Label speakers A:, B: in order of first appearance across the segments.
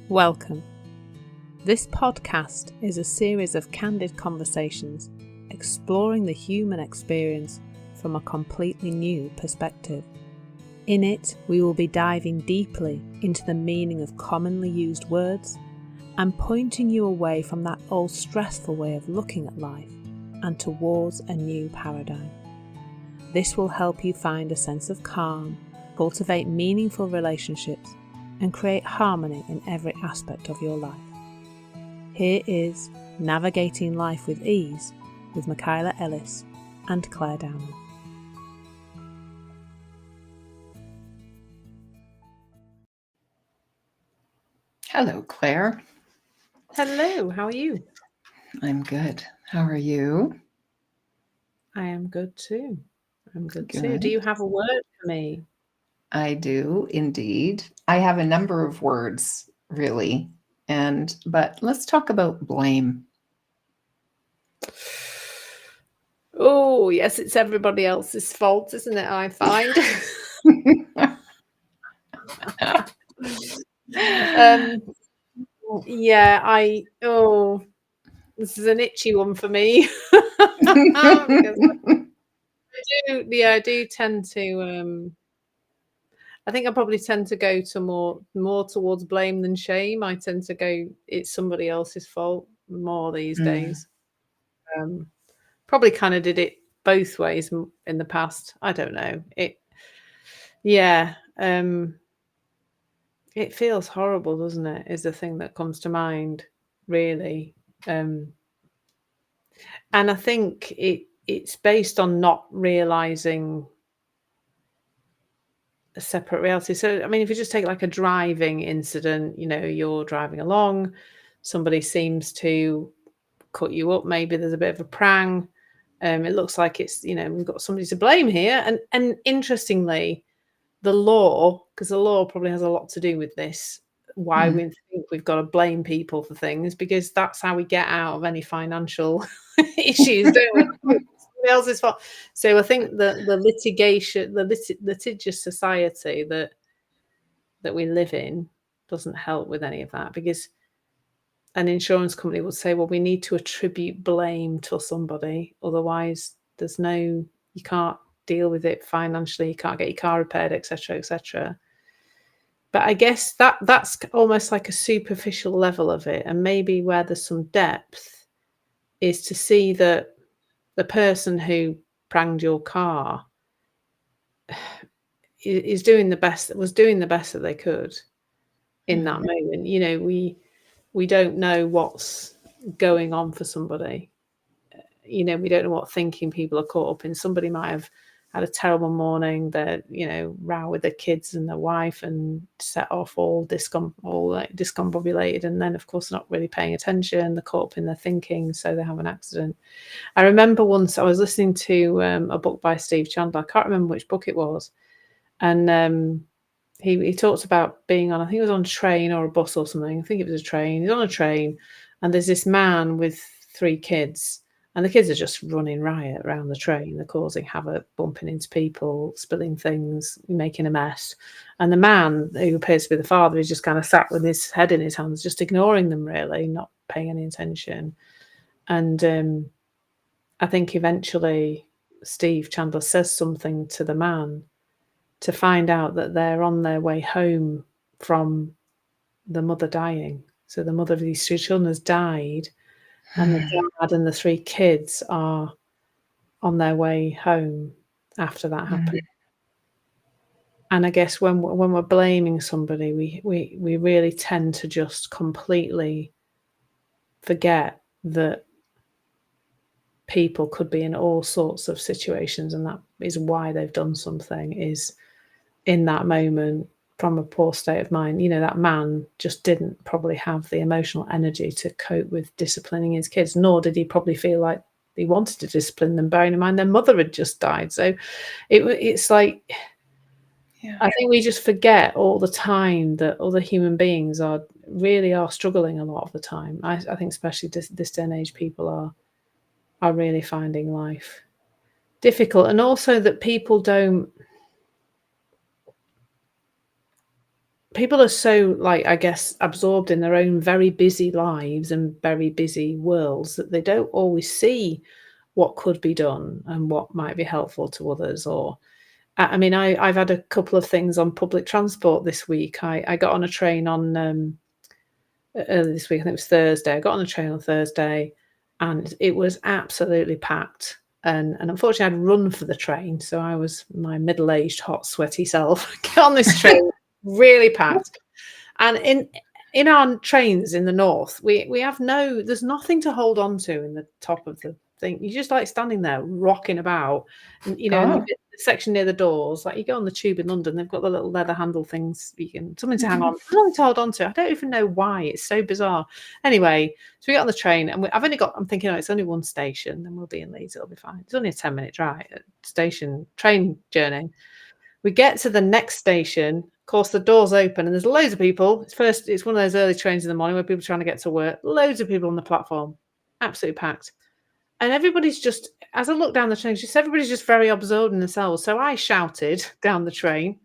A: Welcome. This podcast is a series of candid conversations exploring the human experience from a completely new perspective. In it, we will be diving deeply into the meaning of commonly used words and pointing you away from that old stressful way of looking at life and towards a new paradigm. This will help you find a sense of calm, cultivate meaningful relationships, and create harmony in every aspect of your life. Here is Navigating Life with Ease with Michaela, Ellis and Clare, Downham.
B: Hello, Claire.
A: Hello, how are you?
B: I'm good. How are you?
A: I am good too.
B: Good.
A: Do you have a word for me?
B: I do indeed. I have a number of words, really. But let's talk about blame.
A: Oh, yes, it's everybody else's fault, isn't it? I find. This is an itchy one for me. Because I do tend to. I think I probably tend to go to more towards blame than shame. I tend to go, it's somebody else's fault more these days. Probably kind of did it both ways in the past. I don't know. It feels horrible, doesn't it? Is the thing that comes to mind, really. And I think it's based on not realizing a separate reality. So, I mean, if you just take like a driving incident, you're driving along, somebody seems to cut you up, maybe there's a bit of a prang. It looks like it's, we've got somebody to blame here. And interestingly, the law, because the law probably has a lot to do with this, why we think we've got to blame people for things, because that's how we get out of any financial issues, don't we? Somebody else's fault. So I think the litigation, the litigious society that we live in doesn't help with any of that, because an insurance company would say, well, we need to attribute blame to somebody, otherwise you can't deal with it financially, you can't get your car repaired, etc., etc. But I guess that's almost like a superficial level of it, and maybe where there's some depth is to see that the person who pranged your car was doing the best that they could in that moment. We don't know what's going on for somebody. We don't know what thinking people are caught up in. Somebody might have had a terrible morning. They're, row with their kids and their wife and set off all discombobulated, and then of course not really paying attention. They're caught up in their thinking, so they have an accident. I remember once I was listening to a book by Steve Chandler. I can't remember which book it was, and he talked about being on, I think it was on a train or a bus or something. I think it was a train. He's on a train, and there's this man with 3 kids. And the kids are just running riot around the train. They're causing havoc, bumping into people, spilling things, making a mess. And the man, who appears to be the father, is just kind of sat with his head in his hands, just ignoring them, really, not paying any attention. And I think eventually Steve Chandler says something to the man to find out that they're on their way home from the mother dying. So the mother of these 3 children has died. And the dad and the 3 kids are on their way home after that happened. And I guess when we're blaming somebody, we really tend to just completely forget that people could be in all sorts of situations, and that is why they've done something, is in that moment from a poor state of mind. That man just didn't probably have the emotional energy to cope with disciplining his kids, nor did he probably feel like he wanted to discipline them, bearing in mind their mother had just died. So it's like, I think we just forget all the time that other human beings are struggling a lot of the time. I think especially this day and age, people are really finding life difficult, and also that people people are so, like, I guess, absorbed in their own very busy lives and very busy worlds that they don't always see what could be done and what might be helpful to others. Or I mean, I've had a couple of things on public transport this week. I got on a train on early this week. I think it was Thursday. I got on a train on Thursday, and it was absolutely packed. And unfortunately, I'd run for the train, so I was my middle-aged, hot, sweaty self. Get on this train, really packed. And in our trains in the north, we have there's nothing to hold on to in the top of the thing. You're just like standing there rocking about, and and you
B: Oh.
A: get the section near the doors. Like you go on the tube in London, they've got the little leather handle things. You can something to hang on, nothing to hold on to. I don't even know why. It's so bizarre. Anyway, so we get on the train, and I'm thinking, oh, it's only one station, then we'll be in Leeds. It'll be fine. It's only a 10-minute drive, train journey. We get to the next station. Of course, the doors open and there's loads of people. It's one of those early trains in the morning where people are trying to get to work. Loads of people on the platform, absolutely packed. And everybody's just, as I look down the train, everybody's just very absorbed in themselves. So I shouted down the train,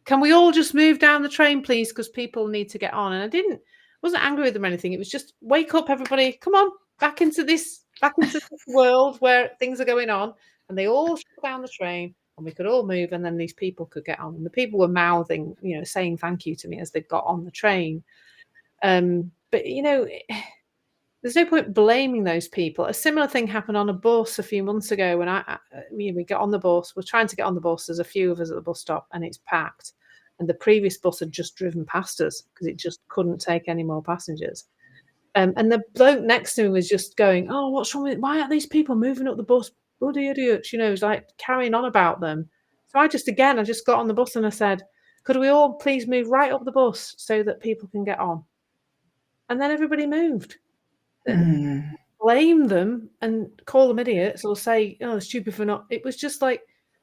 A: "Can we all just move down the train, please? Because people need to get on." And wasn't angry with them or anything. It was just, wake up, everybody. Come on, back into this world where things are going on. And they all shut down the train, and we could all move, and then these people could get on. And the people were mouthing, saying thank you to me as they got on the train. But there's no point blaming those people. A similar thing happened on a bus a few months ago when we got on the bus. We're trying to get on the bus. There's a few of us at the bus stop, and it's packed. And the previous bus had just driven past us because it just couldn't take any more passengers. And the bloke next to me was just going, "Oh, what's wrong with? Why aren't these people moving up the bus? Bloody idiots!" He's like carrying on about them. So I just got on the bus and I said, "Could we all please move right up the bus so that people can get on?" And then everybody moved.
B: Mm.
A: Blame them and call them idiots or say, "Oh, they're stupid for not." It was just like,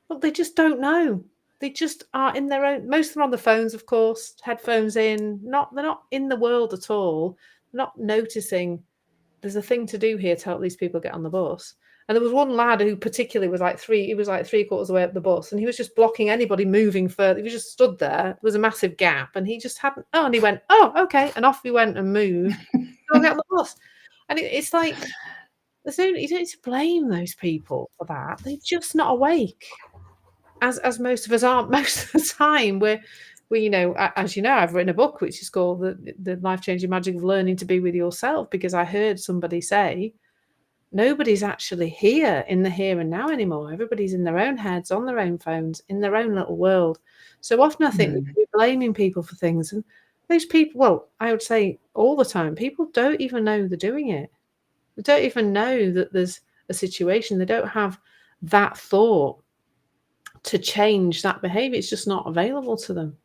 A: look, they just don't know. They just are in their own. Most of them are on the phones, of course, headphones in. They're not in the world at all. They're not noticing there's a thing to do here to help these people get on the bus. And there was one lad who particularly was like he was like three-quarters of the way up the bus, and he was just blocking anybody moving further. He was just stood there. There was a massive gap, and he just hadn't. Oh, and he went, "Oh, okay," and off he went and moved. Go get on the bus. And it's like you don't need to blame those people for that. They're just not awake, as most of us aren't most of the time. As you know, I've written a book which is called the Life-Changing Magic of Learning to Be With Yourself, because I heard somebody say nobody's actually here in the here and now anymore. Everybody's in their own heads, on their own phones, in their own little world. So often I think we're blaming people for things, and those people, well, I would say all the time, people don't even know they're doing it. They don't even know that there's a situation. They don't have that thought to change that behavior. It's just not available to them.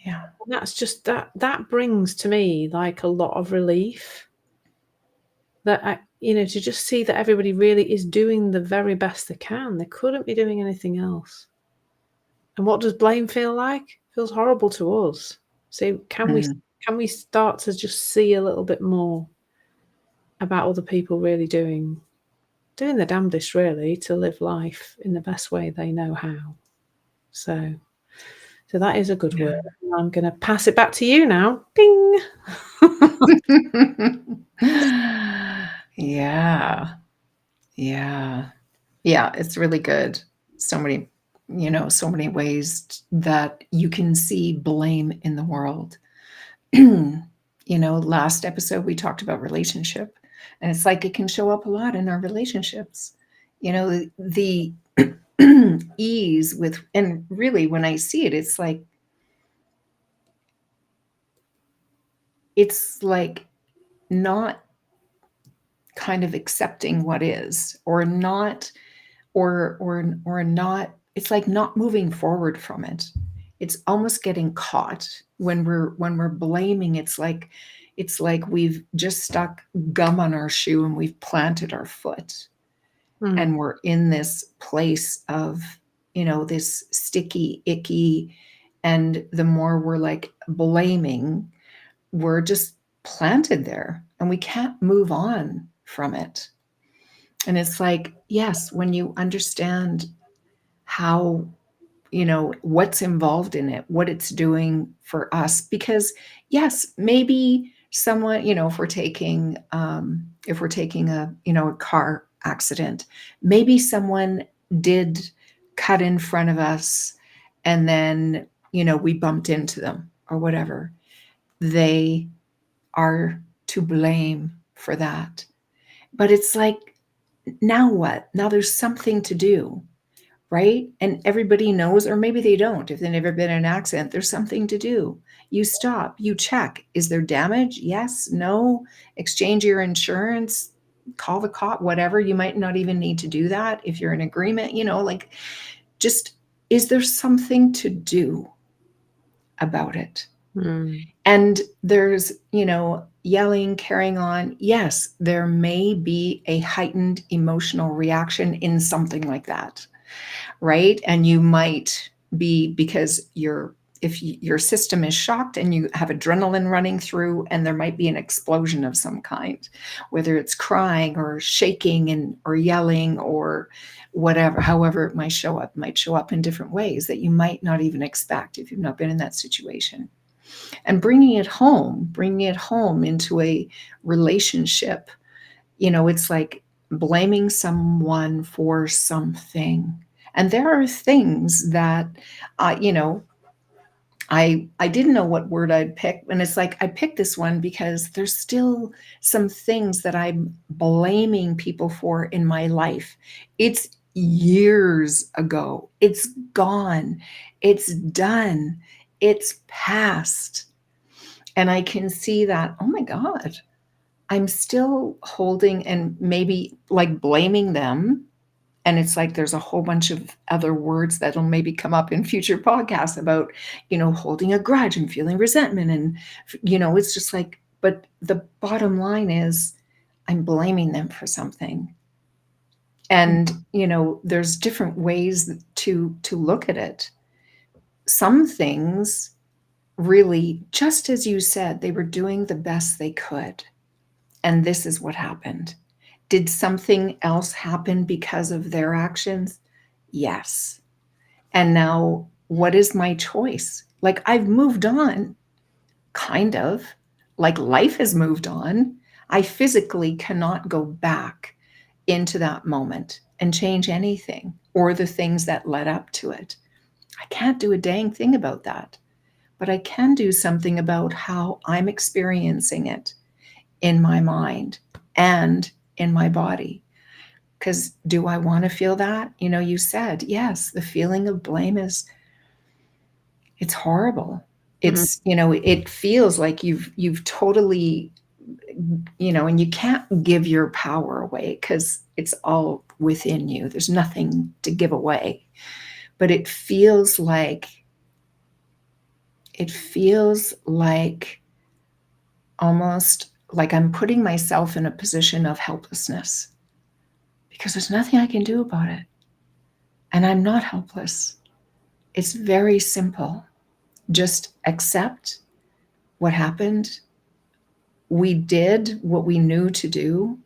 B: Yeah.
A: And that's just that brings to me like a lot of relief, that to just see that everybody really is doing the very best they can. They couldn't be doing anything else. And what does blame feel like? It feels horrible to us. So can we start to just see a little bit more about other people really doing their damnedest, really, to live life in the best way they know how. So that is a good word. I'm going to pass it back to you now. Ding.
B: Yeah. Yeah. Yeah. It's really good. So many ways that you can see blame in the world. Last episode we talked about relationship, and it's like it can show up a lot in our relationships. The ease with, and really when I see it, it's like not kind of accepting what is, or not, or not. It's like not moving forward from it. It's almost getting caught when we're blaming. It's like we've just stuck gum on our shoe and we've planted our foot, and we're in this place of this sticky, icky, and the more we're like blaming, we're just planted there and we can't move on from it. And it's like, yes, when you understand how what's involved in it, what it's doing for us. Because yes, maybe someone, if we're taking a car accident, maybe someone did cut in front of us, and then we bumped into them or whatever. They are to blame for that. But it's like, now what? Now there's something to do, right? And everybody knows, or maybe they don't. If they've never been in an accident, there's something to do. You stop, you check. Is there damage? Yes, no. Exchange your insurance, call the cop, whatever. You might not even need to do that if you're in agreement, like, just, is there something to do about it? And there's, yelling, carrying on. Yes, there may be a heightened emotional reaction in something like that, right? And you might be, because if your system is shocked and you have adrenaline running through, and there might be an explosion of some kind, whether it's crying or shaking or yelling or whatever, however it might show up in different ways that you might not even expect if you've not been in that situation. And bringing it home into a relationship, it's like blaming someone for something. And there are things that, I didn't know what word I'd pick. And it's like, I picked this one because there's still some things that I'm blaming people for in my life. It's years ago. It's gone. It's done. It's past. And I can see that, oh my God, I'm still holding and maybe like blaming them. And it's like there's a whole bunch of other words that'll maybe come up in future podcasts about, holding a grudge and feeling resentment. And, it's just like, but the bottom line is I'm blaming them for something. And, there's different ways to look at it. Some things, really, just as you said, they were doing the best they could. And this is what happened. Did something else happen because of their actions? Yes. And now, what is my choice? Like, I've moved on, kind of. Like, life has moved on. I physically cannot go back into that moment and change anything or the things that led up to it. I can't do a dang thing about that. But I can do something about how I'm experiencing it in my mind and in my body. Because do I want to feel that? You said, yes, the feeling of blame it's horrible. It's, it feels like you've totally, and you can't give your power away because it's all within you. There's nothing to give away. But it feels like almost like I'm putting myself in a position of helplessness because there's nothing I can do about it. And I'm not helpless. It's very simple. Just accept what happened. We did what we knew to do.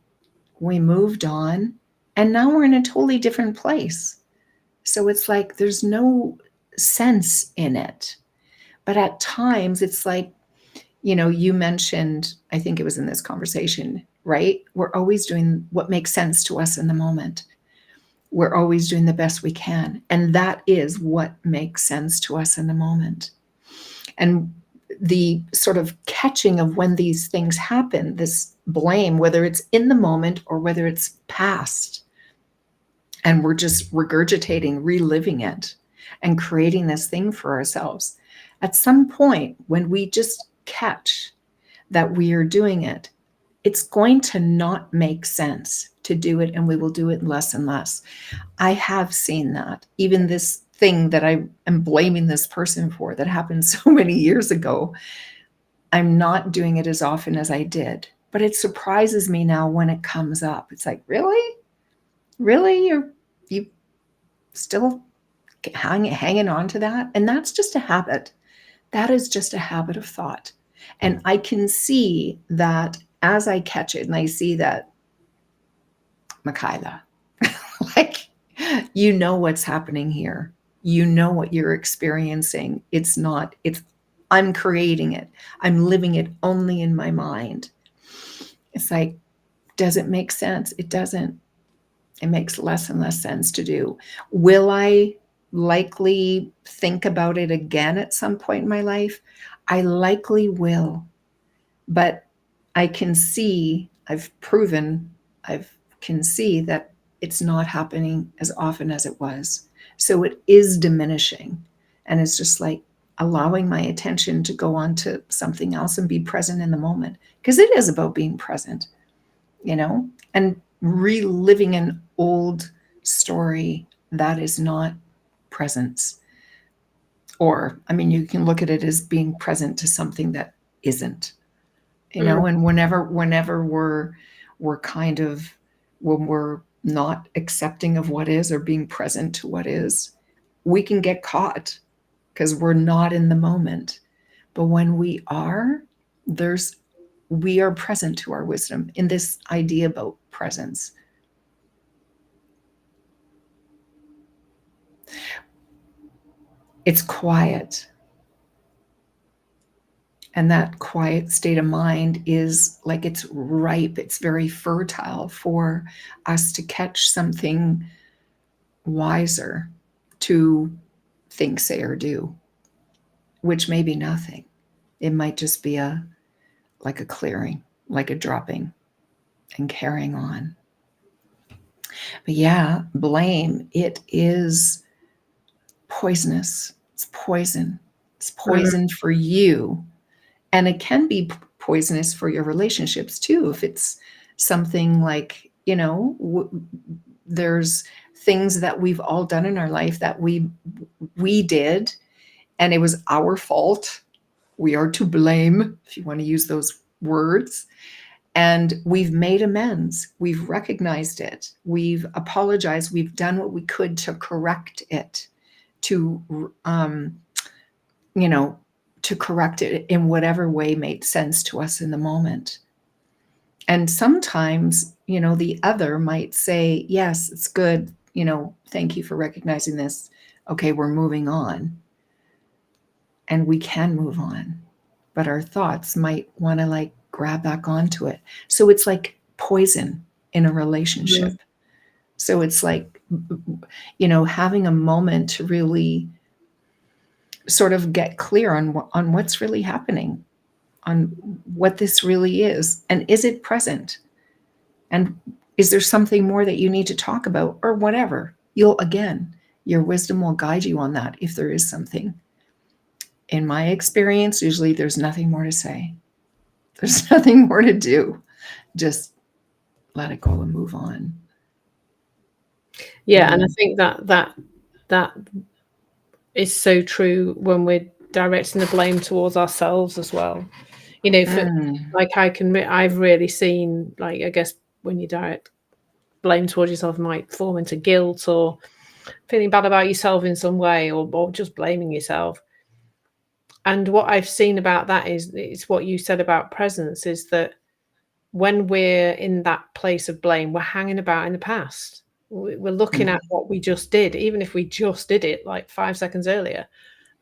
B: We moved on. And now we're in a totally different place. So it's like there's no sense in it. But at times it's like, you mentioned, I think it was in this conversation, right? We're always doing what makes sense to us in the moment. We're always doing the best we can. And that is what makes sense to us in the moment. And the sort of catching of when these things happen, this blame, whether it's in the moment or whether it's past, and we're just regurgitating, reliving it, and creating this thing for ourselves. At some point, when we just catch that we are doing it, it's going to not make sense to do it, and we will do it less and less. I have seen that. Even this thing that I am blaming this person for that happened so many years ago, I'm not doing it as often as I did. But it surprises me now when it comes up. It's like, really? Really? You still hanging on to that? And that's just a habit. That is just a habit of thought. And I can see that as I catch it, and I see that, Michaela, like, what's happening here. You know what you're experiencing. I'm creating it. I'm living it only in my mind. It's like, does it make sense? It doesn't. It makes less and less sense to do. Will I likely think about it again at some point in my life? I likely will. But I can see, I can see that it's not happening as often as it was. So it is diminishing. And it's just like allowing my attention to go on to something else and be present in the moment. Because it is about being present, and reliving an old story that is not presence. Or, I mean, you can look at it as being present to something that isn't. And whenever we're kind of, when we're not accepting of what is or being present to what is, we can get caught because we're not in the moment. But when we are, we are present to our wisdom in this idea about presence. It's quiet. And that quiet state of mind is like, it's ripe, it's very fertile for us to catch something wiser to think, say, or do, which may be nothing. It might just be like a clearing, like a dropping and carrying on. But yeah, blame, it is poisonous. It's poison. It's poison for you. And it can be poisonous for your relationships too. If it's something like, there's things that we've all done in our life that we did, and it was our fault. We are to blame, if you want to use those words. And we've made amends. We've recognized it. We've apologized. We've done what we could to correct it, to correct it in whatever way made sense to us in the moment. And sometimes, the other might say, yes, it's good. Thank you for recognizing this. Okay, we're moving on. And we can move on. But our thoughts might want to grab back onto it. So it's like poison in a relationship. So it's like, having a moment to really sort of get clear on what's really happening, on what this really is. And is it present? And is there something more that you need to talk about, or whatever? Your wisdom will guide you on that if there is something. In my experience, usually there's nothing more to say. There's nothing more to do. Just let it go and move on.
A: Yeah, and I think that is so true when we're directing the blame towards ourselves as well. I've really seen, I guess, when you direct blame towards yourself, might form into guilt or feeling bad about yourself in some way, or just blaming yourself. And what I've seen about that is, it's what you said about presence, is that when we're in that place of blame, we're hanging about in the past. We're looking at what we just did, even if we just did it 5 seconds earlier,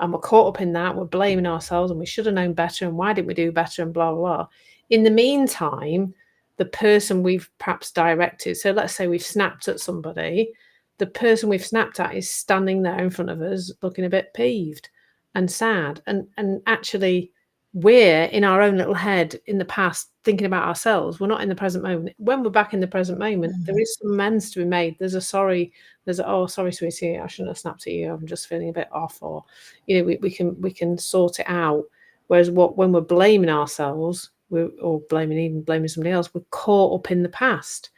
A: and we're caught up in that. We're blaming ourselves, and we should have known better, and why didn't we do better, and blah, blah, blah. In the meantime, the person we've perhaps directed, so let's say we've snapped at somebody, the person we've snapped at is standing there in front of us looking a bit peeved and sad, and actually we're in our own little head in the past thinking about ourselves. We're not in the present moment. When we're back in the present moment, there is some amends to be made. There's sorry, sweetie, I shouldn't have snapped at you, I'm just feeling a bit off, or we can sort it out. Whereas when we're blaming ourselves, or blaming somebody else, we're caught up in the past.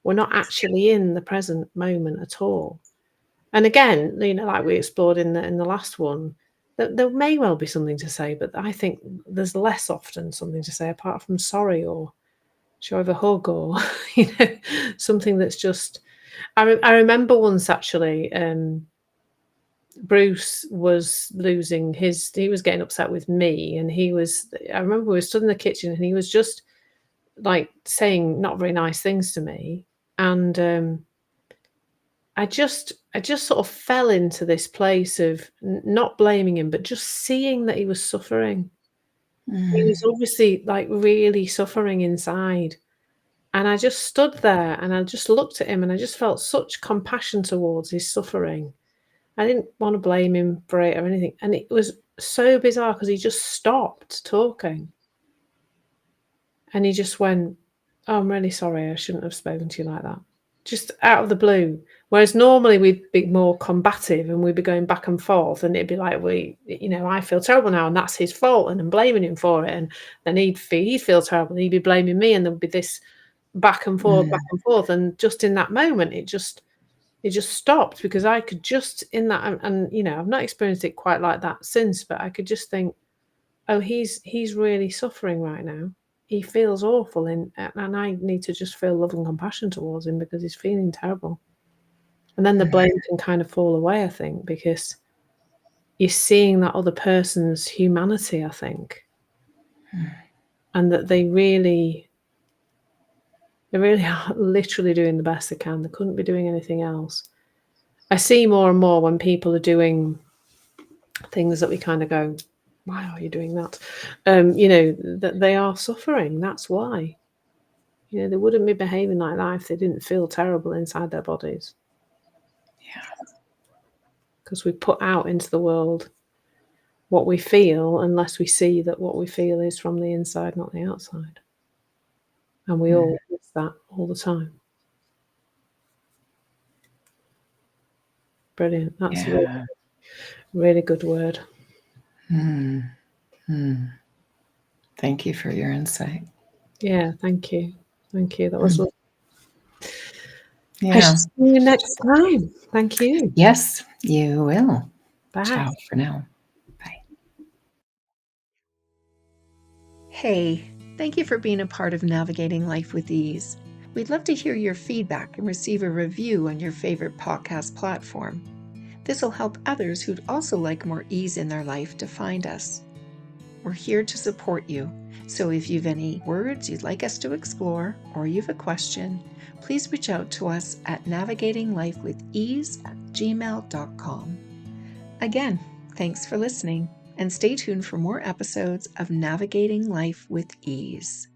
A: We're not actually in the present moment at all. And again, like we explored in the last one, there may well be something to say, but I think there's less often something to say apart from sorry, or show of a hug, or something that's just. I remember once actually, Bruce was losing he was getting upset with me, and I remember we were stood in the kitchen, and he was just saying not very nice things to me, and I I just sort of fell into this place of not blaming him, but just seeing that he was suffering. He was obviously, like, really suffering inside. And I just stood there and I just looked at him and I just felt such compassion towards his suffering. I didn't wanna blame him for it or anything, and it was so bizarre because he just stopped talking. And he just went, "Oh, I'm really sorry, I shouldn't have spoken to you like that." Just out of the blue. Whereas normally we'd be more combative and we'd be going back and forth, and it'd be like, I feel terrible now and that's his fault and I'm blaming him for it. And then he'd feel terrible and he'd be blaming me, and there would be this back and forth, back and forth. And just in that moment, it just stopped, because I could just in that, I've not experienced it quite like that since, but I could just think, oh, he's really suffering right now. He feels awful, and I need to just feel love and compassion towards him because he's feeling terrible. And then the blame can kind of fall away, I think, because you're seeing that other person's humanity, I think, and that they really are literally doing the best they can. They couldn't be doing anything else. I see more and more when people are doing things that we kind of go, why are you doing that? That they are suffering. That's why. They wouldn't be behaving like that if they didn't feel terrible inside their bodies.
B: Yeah.
A: Because we put out into the world what we feel, unless we see that what we feel is from the inside, not the outside. And we all miss that all the time. Brilliant. That's a really, really good word.
B: Thank you for your insight.
A: Yeah, thank you. Thank you. That was lovely.
B: Yeah.
A: I shall see you next time. Thank you.
B: Yes, you will.
A: Bye.
B: Ciao for now. Bye. Hey, thank you for being a part of Navigating Life with Ease. We'd love to hear your feedback and receive a review on your favorite podcast platform. This will help others who'd also like more ease in their life to find us. We're here to support you, so if you've any words you'd like us to explore or you have a question, please reach out to us at navigatinglifewithease@gmail.com. Again, thanks for listening, and stay tuned for more episodes of Navigating Life with Ease.